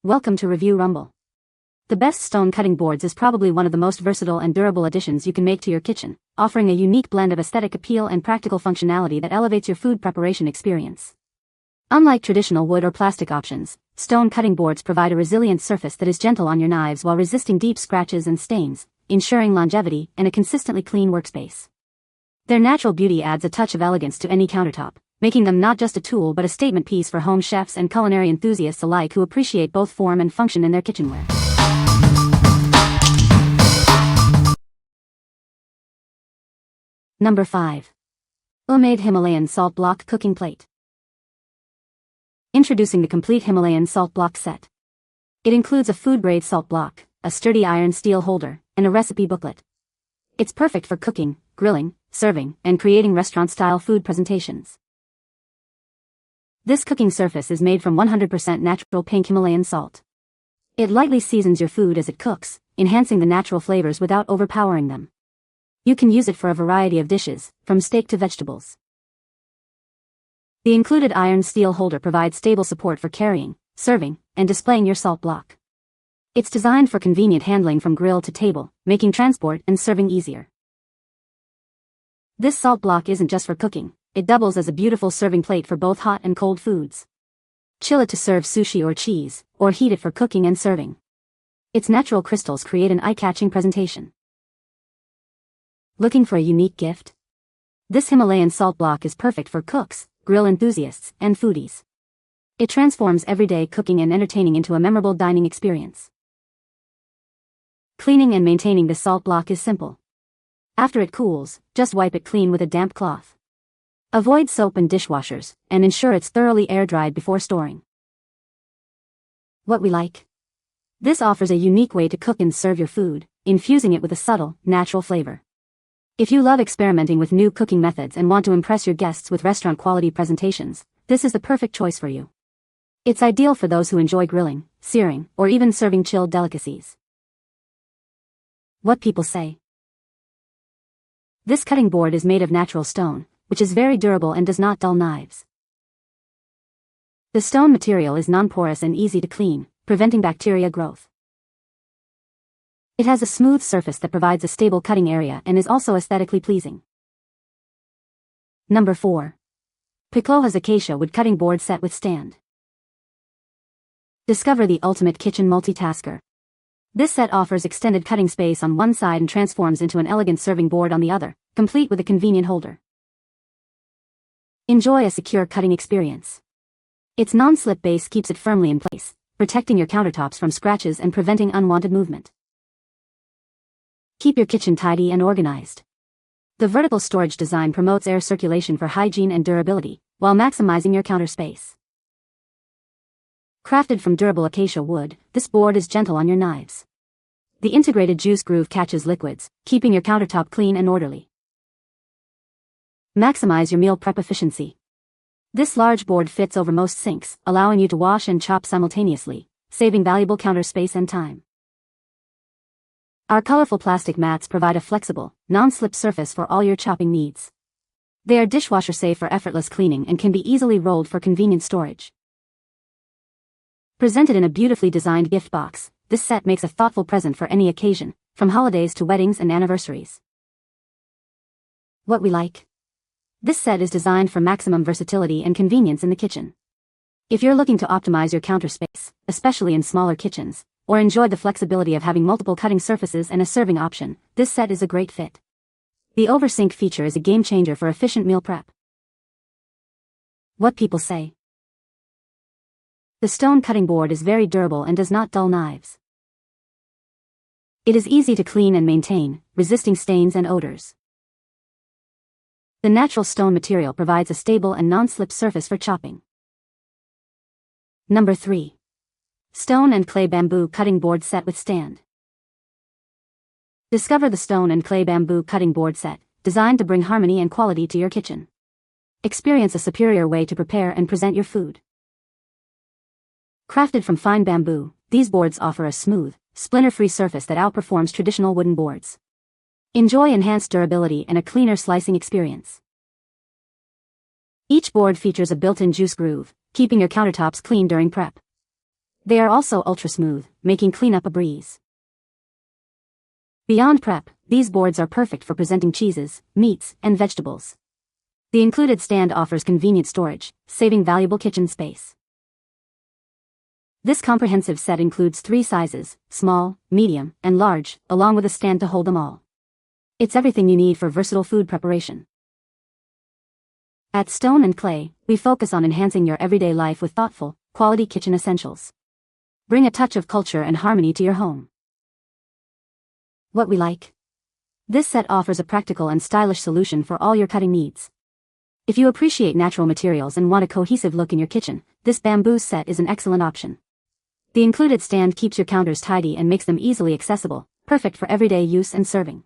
Welcome to Review Rumble. The best stone cutting boards is probably one of the most versatile and durable additions you can make to your kitchen, offering a unique blend of aesthetic appeal and practical functionality that elevates your food preparation experience. Unlike traditional wood or plastic options, stone cutting boards provide a resilient surface that is gentle on your knives while resisting deep scratches and stains, ensuring longevity and a consistently clean workspace. Their natural beauty adds a touch of elegance to any countertop, making them not just a tool but a statement piece for home chefs and culinary enthusiasts alike who appreciate both form and function in their kitchenware. Number 5. UMAID Himalayan Salt Block Cooking Plate. Introducing the complete Himalayan salt block set. It includes a food-grade salt block, a sturdy iron steel holder, and a recipe booklet. It's perfect for cooking, grilling, serving, and creating restaurant-style food presentations. This cooking surface is made from 100% natural pink Himalayan salt. It lightly seasons your food as it cooks, enhancing the natural flavors without overpowering them. You can use it for a variety of dishes, from steak to vegetables. The included iron steel holder provides stable support for carrying, serving, and displaying your salt block. It's designed for convenient handling from grill to table, making transport and serving easier. This salt block isn't just for cooking, it doubles as a beautiful serving plate for both hot and cold foods. Chill it to serve sushi or cheese, or heat it for cooking and serving. Its natural crystals create an eye-catching presentation. Looking for a unique gift? This Himalayan salt block is perfect for cooks, grill enthusiasts, and foodies. It transforms everyday cooking and entertaining into a memorable dining experience. Cleaning and maintaining this salt block is simple. After it cools, just wipe it clean with a damp cloth. Avoid soap and dishwashers, and ensure it's thoroughly air-dried before storing. What we like? This offers a unique way to cook and serve your food, infusing it with a subtle, natural flavor. If you love experimenting with new cooking methods and want to impress your guests with restaurant-quality presentations, this is the perfect choice for you. It's ideal for those who enjoy grilling, searing, or even serving chilled delicacies. What people say? This cutting board is made of natural stone, which is very durable and does not dull knives. The stone material is non-porous and easy to clean, preventing bacteria growth. It has a smooth surface that provides a stable cutting area and is also aesthetically pleasing. Number 4. Piklohas Acacia Wood Cutting Board Set with Stand. Discover the ultimate kitchen multitasker. This set offers extended cutting space on one side and transforms into an elegant serving board on the other, complete with a convenient holder. Enjoy a secure cutting experience. Its non-slip base keeps it firmly in place, protecting your countertops from scratches and preventing unwanted movement. Keep your kitchen tidy and organized. The vertical storage design promotes air circulation for hygiene and durability, while maximizing your counter space. Crafted from durable acacia wood, this board is gentle on your knives. The integrated juice groove catches liquids, keeping your countertop clean and orderly. Maximize your meal prep efficiency. This large board fits over most sinks, allowing you to wash and chop simultaneously, saving valuable counter space and time. Our colorful plastic mats provide a flexible, non-slip surface for all your chopping needs. They are dishwasher safe for effortless cleaning and can be easily rolled for convenient storage. Presented in a beautifully designed gift box, this set makes a thoughtful present for any occasion, from holidays to weddings and anniversaries. What we like? This set is designed for maximum versatility and convenience in the kitchen. If you're looking to optimize your counter space, especially in smaller kitchens, or enjoy the flexibility of having multiple cutting surfaces and a serving option, this set is a great fit. The oversink feature is a game changer for efficient meal prep. What people say? The stone cutting board is very durable and does not dull knives. It is easy to clean and maintain, resisting stains and odors. The natural stone material provides a stable and non-slip surface for chopping. Number 3. Stone and Clay Bamboo Cutting Board Set with Stand. Discover the stone and clay bamboo cutting board set, designed to bring harmony and quality to your kitchen. Experience a superior way to prepare and present your food. Crafted from fine bamboo, these boards offer a smooth, splinter-free surface that outperforms traditional wooden boards. Enjoy enhanced durability and a cleaner slicing experience. Each board features a built-in juice groove, keeping your countertops clean during prep. They are also ultra smooth, making cleanup a breeze. Beyond prep, these boards are perfect for presenting cheeses, meats, and vegetables. The included stand offers convenient storage, saving valuable kitchen space. This comprehensive set includes 3 sizes, small, medium, and large, along with a stand to hold them all. It's everything you need for versatile food preparation. At Stone and Clay, we focus on enhancing your everyday life with thoughtful, quality kitchen essentials. Bring a touch of culture and harmony to your home. What we like. This set offers a practical and stylish solution for all your cutting needs. If you appreciate natural materials and want a cohesive look in your kitchen, this bamboo set is an excellent option. The included stand keeps your counters tidy and makes them easily accessible, perfect for everyday use and serving.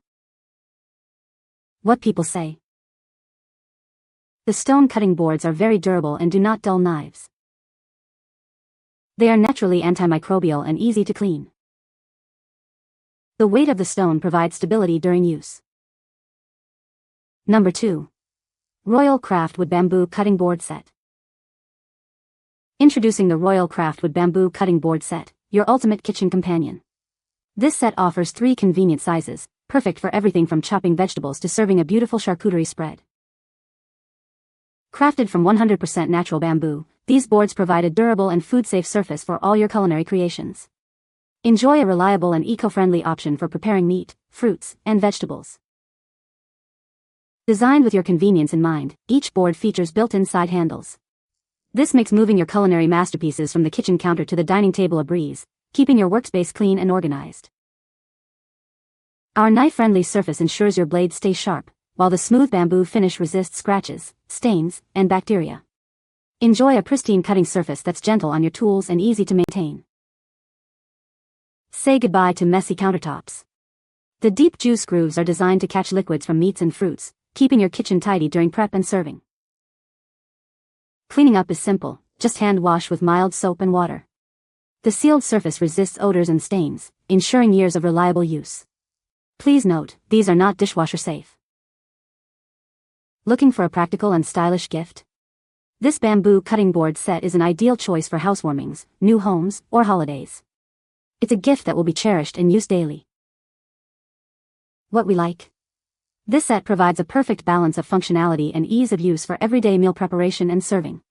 What people say. The stone cutting boards are very durable and do not dull knives. They are naturally antimicrobial and easy to clean. The weight of the stone provides stability during use. Number 2. Royal Craftwood Bamboo Cutting Board Set. Introducing the Royal Craftwood Bamboo Cutting Board Set, your ultimate kitchen companion. This set offers 3 convenient sizes, perfect for everything from chopping vegetables to serving a beautiful charcuterie spread. Crafted from 100% natural bamboo, these boards provide a durable and food-safe surface for all your culinary creations. Enjoy a reliable and eco-friendly option for preparing meat, fruits, and vegetables. Designed with your convenience in mind, each board features built-in side handles. This makes moving your culinary masterpieces from the kitchen counter to the dining table a breeze, keeping your workspace clean and organized. Our knife-friendly surface ensures your blades stay sharp, while the smooth bamboo finish resists scratches, stains, and bacteria. Enjoy a pristine cutting surface that's gentle on your tools and easy to maintain. Say goodbye to messy countertops. The deep juice grooves are designed to catch liquids from meats and fruits, keeping your kitchen tidy during prep and serving. Cleaning up is simple, just hand wash with mild soap and water. The sealed surface resists odors and stains, ensuring years of reliable use. Please note, these are not dishwasher safe. Looking for a practical and stylish gift? This bamboo cutting board set is an ideal choice for housewarmings, new homes, or holidays. It's a gift that will be cherished and used daily. What we like. This set provides a perfect balance of functionality and ease of use for everyday meal preparation and serving.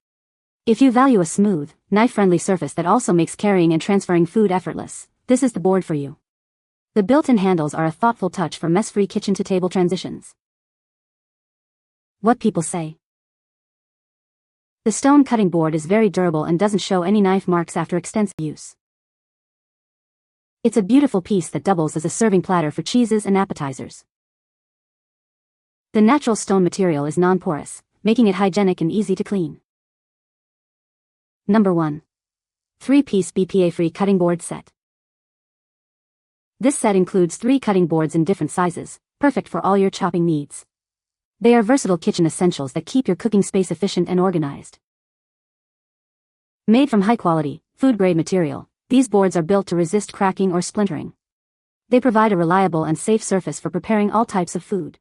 If you value a smooth, knife-friendly surface that also makes carrying and transferring food effortless, this is the board for you. The built-in handles are a thoughtful touch for mess-free kitchen-to-table transitions. What people say. The stone cutting board is very durable and doesn't show any knife marks after extensive use. It's a beautiful piece that doubles as a serving platter for cheeses and appetizers. The natural stone material is non-porous, making it hygienic and easy to clean. Number 1. 3-piece BPA-Free Cutting Board Set. This set includes 3 cutting boards in different sizes, perfect for all your chopping needs. They are versatile kitchen essentials that keep your cooking space efficient and organized. Made from high-quality, food-grade material, these boards are built to resist cracking or splintering. They provide a reliable and safe surface for preparing all types of food.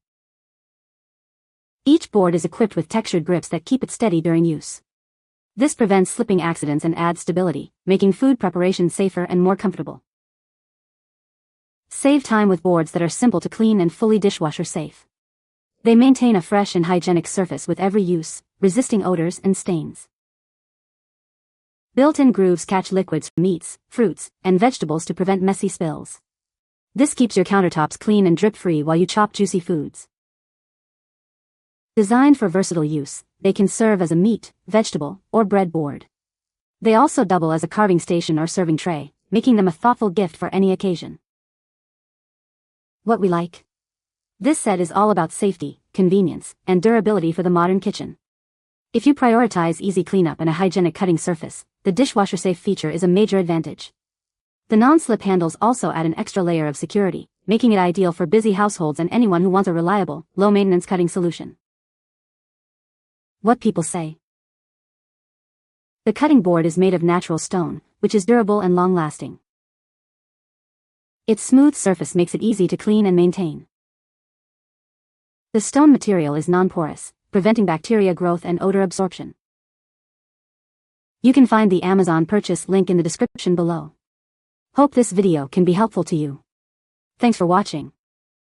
Each board is equipped with textured grips that keep it steady during use. This prevents slipping accidents and adds stability, making food preparation safer and more comfortable. Save time with boards that are simple to clean and fully dishwasher safe. They maintain a fresh and hygienic surface with every use, resisting odors and stains. Built-in grooves catch liquids from meats, fruits, and vegetables to prevent messy spills. This keeps your countertops clean and drip-free while you chop juicy foods. Designed for versatile use, they can serve as a meat, vegetable, or bread board. They also double as a carving station or serving tray, making them a thoughtful gift for any occasion. What we like. This set is all about safety, convenience, and durability for the modern kitchen. If you prioritize easy cleanup and a hygienic cutting surface, the dishwasher-safe feature is a major advantage. The non-slip handles also add an extra layer of security, making it ideal for busy households and anyone who wants a reliable, low-maintenance cutting solution. What people say. The cutting board is made of natural stone, which is durable and long-lasting. Its smooth surface makes it easy to clean and maintain. The stone material is non-porous, preventing bacteria growth and odor absorption. You can find the Amazon purchase link in the description below. Hope this video can be helpful to you. Thanks for watching.